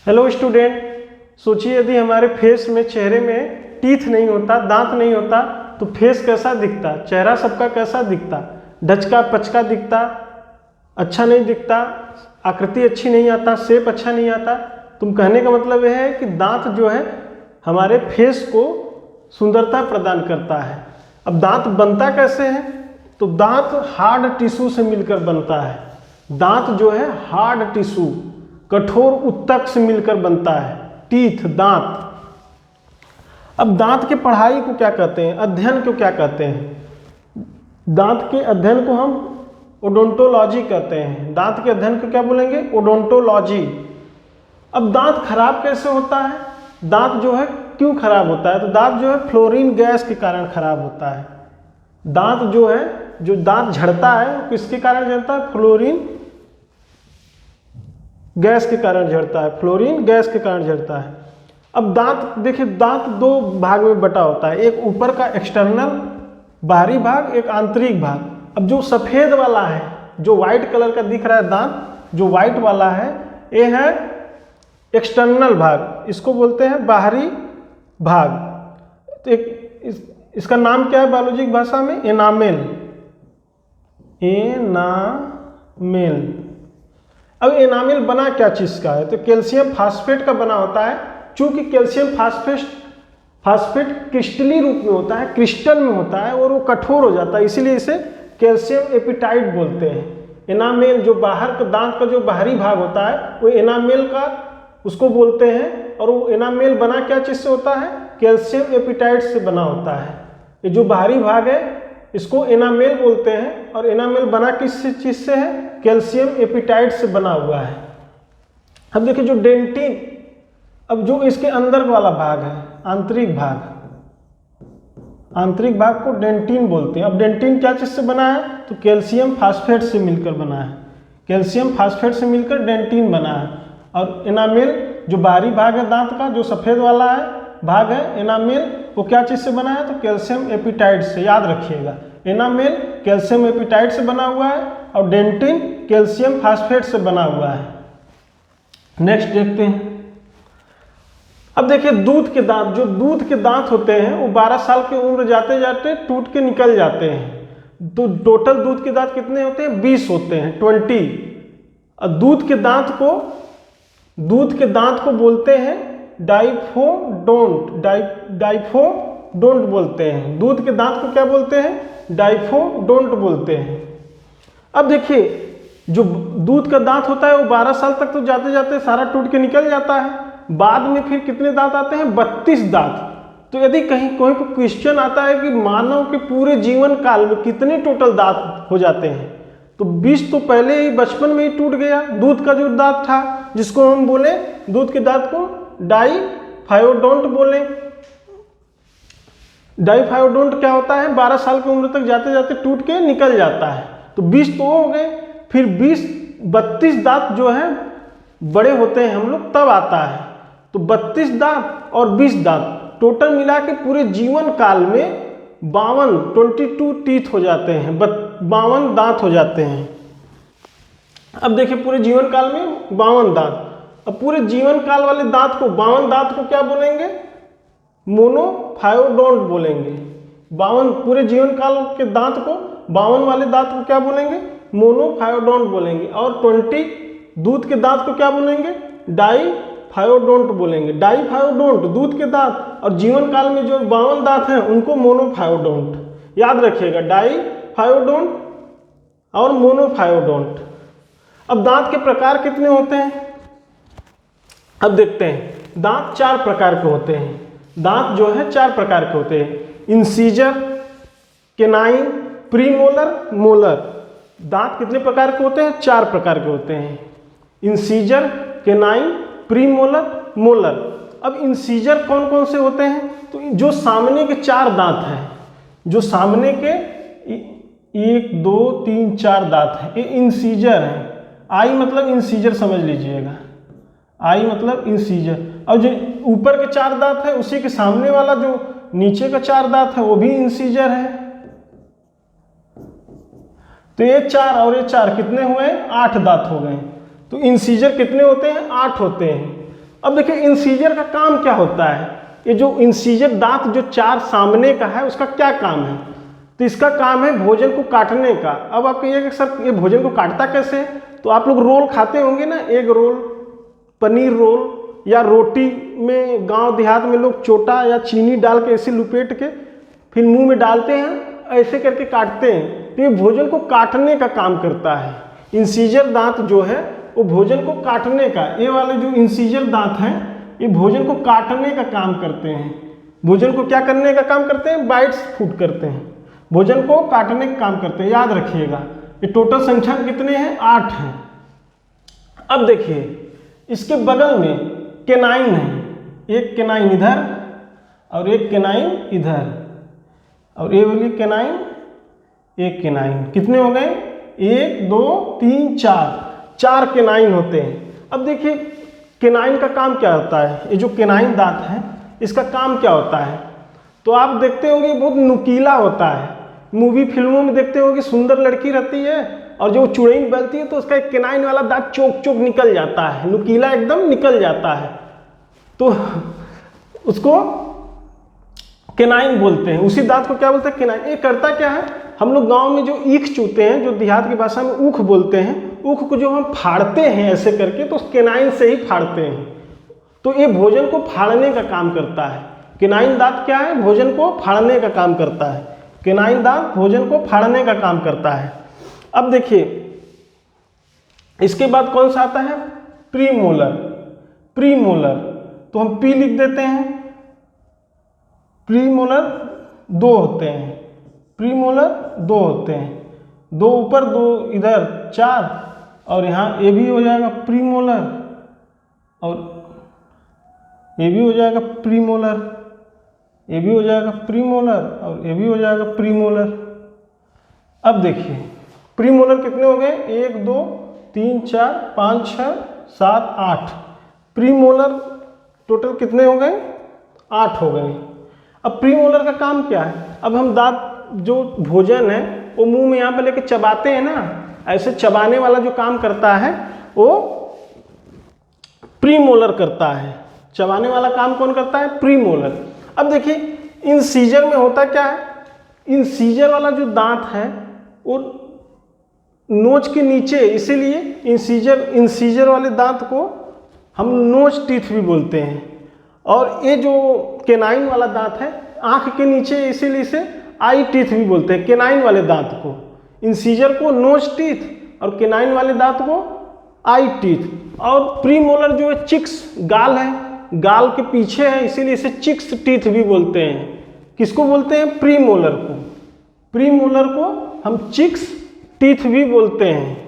Hello student, सोचिए यदि हमारे फेस में, चेहरे में टीथ नहीं होता, दांत नहीं होता तो फेस कैसा दिखता, चेहरा सबका कैसा दिखता, ढचका पचका दिखता, अच्छा नहीं दिखता, आकृति अच्छी नहीं आता, शेप अच्छा नहीं आता। तुम कहने का मतलब यह है कि दांत जो है हमारे फेस को सुंदरता प्रदान करता है। अब दांत बनता कैसे है? तो दांत हार्ड टिश्यू से मिलकर बनता है। दांत जो है हार्ड टिश्यू, कठोर ऊतक से मिलकर बनता है, टीथ, दांत। अब दांत के पढ़ाई को क्या कहते हैं, अध्ययन को क्या कहते हैं? दांत के अध्ययन को हम ओडोंटोलॉजी कहते हैं। दांत के अध्ययन को क्या बोलेंगे? ओडोंटोलॉजी। अब दांत खराब कैसे होता है? दांत जो है क्यों खराब होता है? तो दांत जो है फ्लोरीन गैस के कारण खराब होता है। दांत जो है, जो दांत झड़ता है वो किसके कारण झड़ता है? फ्लोरीन गैस के कारण झड़ता है, फ्लोरीन गैस के कारण झड़ता है। अब दांत देखिए, दांत दो भाग में बटा होता है, एक ऊपर का एक्सटर्नल बाहरी भाग, एक आंतरिक भाग। अब जो सफेद वाला है, जो व्हाइट कलर का दिख रहा है दांत, जो व्हाइट वाला है, ये है एक्सटर्नल भाग, इसको बोलते हैं बाहरी भाग। तो इसका नाम क्या है बायोलॉजी की भाषा में? एनामेल। एनामेल। अब एनामेल बना क्या चीज का है? तो कैल्शियम फास्फेट का बना होता है। चूंकि कैल्शियम फास्फेट क्रिस्टली रूप में होता है, क्रिस्टल में होता है और वो कठोर हो जाता है, इसीलिए इसे कैल्शियम एपिटाइट बोलते हैं। एनामेल जो बाहर का, दांत का जो बाहरी भाग होता है वो एनामेल का उसको बोलते हैं। और वो एनामेल बना क्या चीज से होता है? कैल्शियम एपिटाइट से बना होता है। ये जो बाहरी भाग है इसको एनामेल बोलते हैं। और एनामेल बना किस चीज से है? कैल्शियम एपिटाइट से बना हुआ है। अब देखिए जो डेंटिन, अब जो इसके अंदर वाला भाग है, आंतरिक भाग, आंतरिक भाग को डेंटिन बोलते हैं। अब डेंटिन क्या चीज से बना है? तो कैल्शियम फास्फेट से मिलकर बना है। कैल्शियम फास्फेट से मिलकर डेंटिन बना है। और एनामेल जो बाहरी भाग है दांत का, जो सफेद वाला है भाग है एनामेल, वो क्या चीज से बना है? तो कैल्शियम एपिटाइट से। याद रखिएगा, एनामेल कैल्शियम एपिटाइट से बना हुआ है और डेंटिन कैल्शियम फास्फेट से बना हुआ है। नेक्स्ट देखते हैं। अब देखिए दूध के दांत, जो दूध के दांत होते हैं वो 12 साल की उम्र जाते जाते टूट के निकल जाते हैं। तो टोटल दूध के दांत कितने होते हैं? 20 होते हैं, 20। और दूध के दांत को बोलते हैं डाइफोडोंट बोलते हैं। दूध के दांत को क्या बोलते हैं? डाइफोडोंट बोलते हैं। अब देखिए जो दूध का दांत होता है वो 12 साल तक तो जाते जाते सारा टूट के निकल जाता है। बाद में फिर कितने दांत आते हैं? 32 दांत। तो यदि कहीं कोई क्वेश्चन आता है कि मानव के पूरे जीवन काल में कितने टोटल दांत हो जाते हैं, तो 20 तो पहले ही बचपन में ही टूट गया। दूध का जो दांत था, जिसको हम बोले दूध के दांत को डाइफायोडोंट बोले। डाइफायोडोंट क्या होता है? 12 साल की उम्र तक जाते जाते टूट के निकल जाता है। तो 20 तो हो गए, फिर 32 दांत जो है बड़े होते हैं हम लोग तब आता है। तो 32 दांत और 20 दांत टोटल मिला के पूरे जीवन काल में 22 टीथ हो जाते हैं, 52 दांत हो जाते हैं। अब देखिए पूरे जीवन काल में 52 दांत। अब पूरे जीवन काल वाले दांत को, 52 दांत को क्या बोलेंगे? मोनोफायोडोंट बोलेंगे। 52 पूरे जीवन काल के दांत को, 52 वाले दांत को क्या बोलेंगे? मोनोफायोडोंट बोलेंगे। और 20 दूध के दांत को क्या बोलेंगे? डाइफायोडोंट बोलेंगे। डाइफायोडोंट दूध के दांत, और जीवन काल में जो 52 दांत हैं उनको मोनोफायोडोंट। याद रखिएगा, डाइफायोडोंट और मोनोफायोडोंट। अब दांत के प्रकार कितने होते हैं? अब देखते हैं। दांत 4 प्रकार के होते हैं। दांत जो है 4 प्रकार के होते हैं। Incisor, canine, premolar, molar. दांत कितने प्रकार के होते हैं? 4 प्रकार के होते हैं। Incisor, canine, premolar, molar. अब इंसीजर कौन कौन से होते हैं? तो जो सामने के 4 दांत हैं, जो सामने के 1 2 3 4 दांत हैं, ये इंसीजर हैं। आई मतलब इंसीजर समझ लीजिएगा, आई मतलब इंसीजर। और जो ऊपर के 4 दांत है उसी के सामने वाला जो नीचे का 4 दांत है वो भी इंसीजर है। तो ये 4 और ये 4 कितने हुए? 8 दांत हो गए। तो इंसीजर कितने होते हैं? 8 होते हैं। अब देखिए इंसीजर का काम क्या होता है, ये जो इंसीजर दांत जो 4 सामने का है उसका क्या काम है, तो इसका काम है भोजन को काटने का। अब आप कहिएगा कि सर ये भोजन को काटता कैसे है, तो आप लोग रोल खाते होंगे ना, एग रोल, पनीर रोल, या रोटी में गांव देहात में लोग चोटा या चीनी डाल के ऐसे लुपेट के फिर मुंह में डालते हैं, ऐसे करके काटते हैं, तो ये भोजन को काटने का काम करता है। इंसीजर दांत जो है वो भोजन को काटने का, ये वाले जो इंसीजर दांत हैं ये भोजन को काटने का काम करते हैं। भोजन को क्या करने का काम करते हैं, बाइट्स फूड करते हैं, भोजन को काटने का काम करते हैं, याद रखिएगा। ये टोटल संख्या कितने हैं, 8 हैं। अब देखिए इसके बगल में केनाइन है, एक केनाइन इधर और एक केनाइन इधर, और ये वाली केनाइन, एक केनाइन, कितने हो गए, 1 2 3 4 केनाइन होते हैं। अब देखिए केनाइन का काम क्या होता है, ये जो केनाइन दांत है इसका काम क्या होता है, तो आप देखते होंगे बहुत नुकीला होता है। मूवी फिल्मों में देखते होंगे सुंदर लड़की रहती है और जो चुड़ैल बलती है तो उसका एक केनाइन वाला दांत चोक चोक निकल जाता है, नुकीला एकदम निकल जाता है, तो उसको केनाइन बोलते हैं। उसी दांत को क्या बोलते हैं, केनाइन। ये करता क्या है, हम लोग गांव में जो ईख चूते हैं, जो देहात की भाषा में ऊख बोलते हैं, ऊख को जो हम फाड़ते हैं ऐसे करके, तो उस केनाइन से ही फाड़ते हैं, तो ये भोजन को फाड़ने का काम करता है। केनाइन दांत क्या है, भोजन को फाड़ने का काम करता है। केनाइन दांत भोजन को फाड़ने का काम करता है। अब देखिए इसके बाद कौन सा आता है, प्रीमोलर। प्रीमोलर तो हम पी लिख देते हैं, प्रीमोलर 2 होते हैं, प्रीमोलर 2 होते हैं, 2 ऊपर 2 इधर 4, और यहाँ ये भी हो जाएगा प्रीमोलर, और ये भी हो जाएगा प्रीमोलर, ये भी हो जाएगा प्रीमोलर, और ये भी हो जाएगा प्रीमोलर। अब देखिए प्रीमोलर कितने हो गए, 1 2 3 4 5 6 7 8, प्रीमोलर टोटल कितने हो गए, 8 हो गए। अब प्रीमोलर का काम क्या है, अब हम दांत जो भोजन है वो मुंह में यहाँ पे लेके चबाते हैं ना, ऐसे चबाने वाला जो काम करता है वो प्रीमोलर करता है। चबाने वाला काम कौन करता है, प्रीमोलर। अब देखिए इंसीजर में होता क्या है, इंसीजर वाला जो दांत है वो नोच के नीचे, इसीलिए इंसीजर वाले दांत को हम नोच टीथ भी बोलते हैं, और ये जो केनाइन वाला दांत है आंख के नीचे, इसीलिए इसे आई टीथ भी बोलते हैं। केनाइन वाले दांत को, इंसीजर को नोज टीथ और केनाइन वाले दांत को आई टीथ। और प्रीमोलर जो है चिक्स, गाल है, गाल के पीछे है, इसीलिए इसे चिक्स टीथ भी बोलते हैं। किसको बोलते हैं, प्रीमोलर को। प्रीमोलर को हम चिक्स टीथ भी बोलते हैं।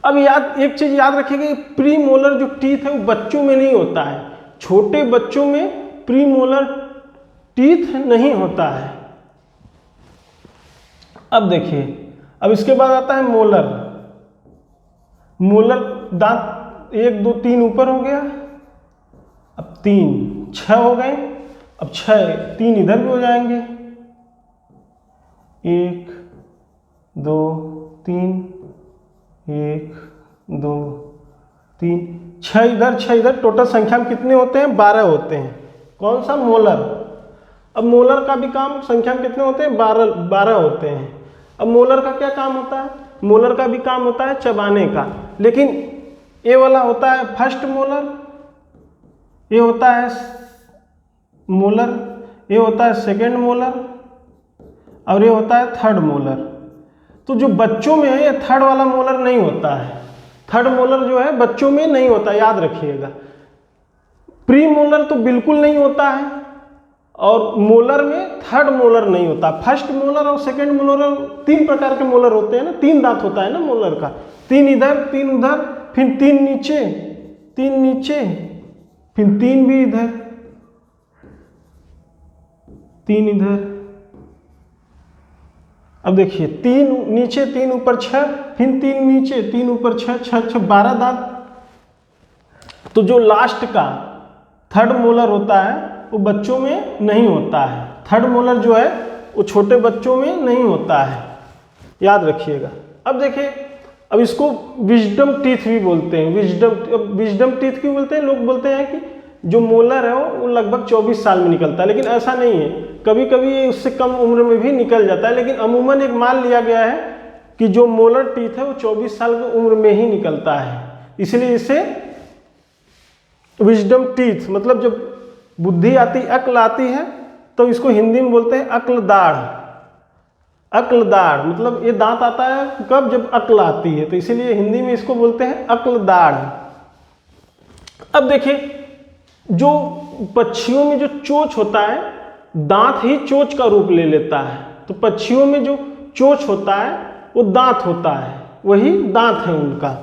अब एक चीज याद रखिएगा, प्रीमोलर जो टीथ है वो बच्चों में नहीं होता है, छोटे बच्चों में प्रीमोलर टीथ नहीं होता है। अब देखिए, अब इसके बाद आता है मोलर। मोलर दांत 1 2 3 ऊपर हो गया, अब 3 6 हो गए, अब 6 3 इधर भी हो जाएंगे, 1 2 3 1 2 3 6 इधर 6 इधर, टोटल संख्या में कितने होते हैं, 12 होते हैं। कौन सा, मोलर। अब मोलर का भी काम संख्या में कितने होते हैं, 12 होते हैं। अब मोलर का क्या काम होता है, मोलर का भी काम होता है चबाने का, लेकिन ये वाला होता है फर्स्ट मोलर, ये होता है मोलर, ये होता है सेकेंड मोलर, और ये होता है थर्ड मोलर। तो जो बच्चों में है ये थर्ड वाला मोलर नहीं होता है, थर्ड मोलर जो है बच्चों में नहीं होता, याद रखिएगा। प्री मोलर तो बिल्कुल नहीं होता है, और मोलर में थर्ड मोलर नहीं होता। फर्स्ट मोलर और सेकेंड मोलर 3 प्रकार के मोलर होते हैं ना, 3 दांत होता है ना मोलर का, 3 इधर 3 उधर, फिर 3 नीचे 3 नीचे, फिर 3 भी इधर 3 इधर। अब देखिए 3 नीचे 3 ऊपर 6, फिर 3 नीचे 3 ऊपर 6 6 6 12 दांत। तो जो लास्ट का थर्ड मोलर होता है वो बच्चों में नहीं होता है, थर्ड मोलर जो है वो छोटे बच्चों में नहीं होता है, याद रखिएगा। अब देखिए अब इसको विजडम टीथ भी बोलते हैं। विजडम टीथ क्यों बोलते हैं? लोग बोलते हैं कि जो मोलर है वो लगभग 24 साल में निकलता है, लेकिन ऐसा नहीं है, कभी कभी ये उससे कम उम्र में भी निकल जाता है, लेकिन अमूमन एक मान लिया गया है कि जो मोलर टीथ है वो 24 साल की उम्र में ही निकलता है, इसलिए इसे विजडम टीथ, मतलब जब बुद्धि आती, अक्ल आती है, तो इसको हिंदी में बोलते हैं अक्ल दाढ़। अक्ल दाढ़ मतलब ये दांत आता है कब? जब अक्ल आती है, तो इसीलिए हिंदी में इसको बोलते हैं अक्ल दाढ़। अब देखिए, जो पक्षियों में जो चोंच होता है, दांत ही चोंच का रूप ले लेता है, तो पक्षियों में जो चोंच होता है वो दांत होता है, वही दांत है उनका।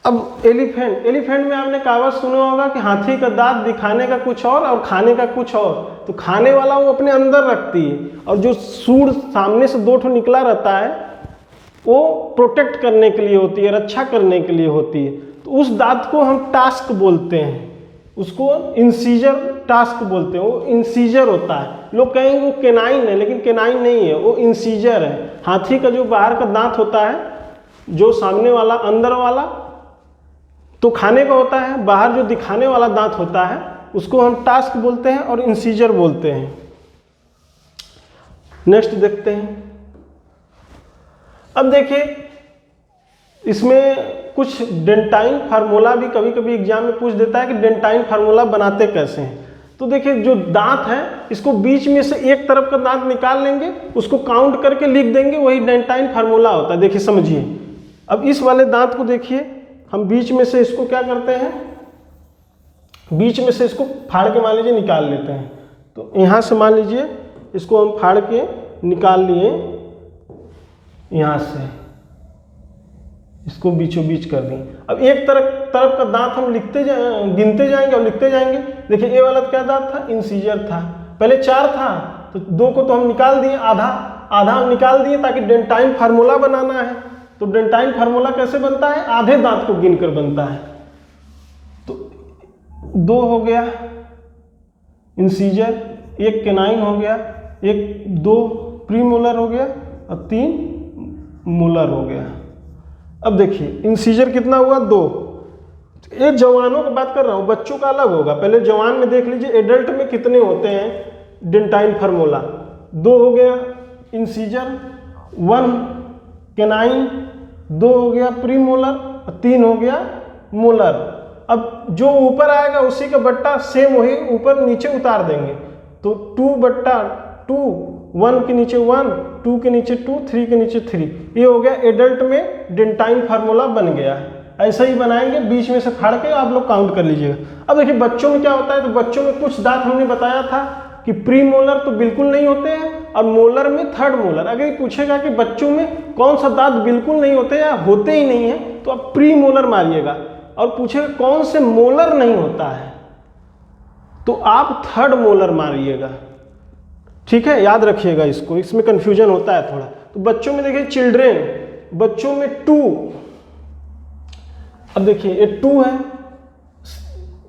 अब एलिफेंट में आपने कहावत सुना होगा कि हाथी का दांत दिखाने का कुछ और खाने का कुछ और। तो खाने वाला वो अपने अंदर रखती है, और जो सूंड सामने से 2 ठो निकला रहता है वो प्रोटेक्ट करने के लिए होती है, रक्षा करने के लिए होती है। तो उस दांत को हम टास्क बोलते हैं, उसको इंसीजर टास्क बोलते हैं। वो इंसीजर होता है। लोग कहेंगे वो केनाइन है, लेकिन केनाइन नहीं है, वो इंसीजर है। हाथी का जो बाहर का दांत होता है, जो सामने वाला, अंदर वाला तो खाने का होता है, बाहर जो दिखाने वाला दांत होता है उसको हम टास्क बोलते हैं और इंसीजर बोलते हैं। नेक्स्ट देखते हैं। अब देखिए, इसमें कुछ डेंटाइन फार्मूला भी कभी कभी एग्जाम में पूछ देता है कि डेंटाइन फार्मूला बनाते कैसे हैं। तो देखिए, जो दांत है इसको बीच में से एक तरफ का दांत निकाल लेंगे, उसको काउंट करके लिख देंगे, वही डेंटाइन फार्मूला होता है। देखिए समझिए, अब इस वाले दांत को देखिए, हम बीच में से इसको क्या करते हैं, बीच में से इसको फाड़ के मान लीजिए निकाल लेते हैं। तो यहाँ से मान लीजिए इसको हम फाड़ के निकाल लिए, यहाँ से इसको बीचों बीच कर दें। अब एक तरफ का दांत हम गिनते जाएंगे और लिखते जाएंगे। देखिए, ये वाला क्या दांत था? इंसीजर था। पहले 4 था, तो 2 को तो हम निकाल दिए, आधा हम निकाल दिए, ताकि डेंटाइन फार्मूला बनाना है। तो डेंटाइन फार्मूला कैसे बनता है? आधे दांत को गिनकर बनता है। तो 2 हो गया इंसीजर, 1 केनाइन हो गया, 2 प्रीमोलर हो गया और 3 मोलर हो गया। अब देखिए, इंसीजर कितना हुआ? 2। ये जवानों की बात कर रहा हूँ, बच्चों का अलग होगा। पहले जवान में देख लीजिए एडल्ट में कितने होते हैं डेंटाइन फार्मूला। 2 हो गया इंसीजर, 1 केनाइन, 2 हो गया प्रीमोलर और 3 हो गया मोलर। अब जो ऊपर आएगा उसी का बट्टा सेम वही ऊपर नीचे उतार देंगे। तो 2/2, 1 के नीचे 1, 2 के नीचे 2, 3 के नीचे 3। ये हो गया एडल्ट में डेंटाइन फार्मूला बन गया है। ऐसा ही बनाएंगे, बीच में से फाड़ के आप लोग काउंट कर लीजिएगा। अब देखिए, बच्चों में क्या होता है, तो बच्चों में कुछ दांत हमने बताया था कि प्री मोलर तो बिल्कुल नहीं होते हैं, और मोलर में 3rd मोलर। अगर ये पूछेगा कि बच्चों में कौन सा दांत बिल्कुल नहीं होते या होते ही नहीं है, तो आप प्री मोलर मारिएगा। और पूछेगा कौन से मोलर नहीं होता है, तो आप 3rd मोलर मारिएगा। ठीक है, याद रखिएगा इसको, इसमें कंफ्यूजन होता है थोड़ा। तो बच्चों में देखिए, चिल्ड्रेन, बच्चों में 2। अब देखिए, ये 2 है,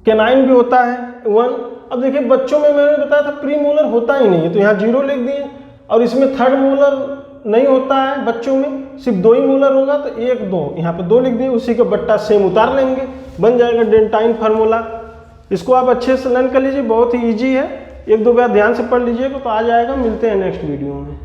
केनाइन भी होता है 1। अब देखिए, बच्चों में मैंने बताया था प्री मोलर होता ही नहीं है, तो यहाँ 0 लिख दिए। और इसमें 3rd मोलर नहीं होता है बच्चों में, सिर्फ 2 ही मोलर होगा, तो 1, 2 यहाँ पे 2 लिख दिए, उसी का बट्टा सेम उतार लेंगे, बन जाएगा डेंटाइन फार्मूला। इसको आप अच्छे से लर्न कर लीजिए, बहुत ही ईजी है। 1-2 बार ध्यान से पढ़ लीजिएगा तो आ जाएगा। मिलते हैं नेक्स्ट वीडियो में।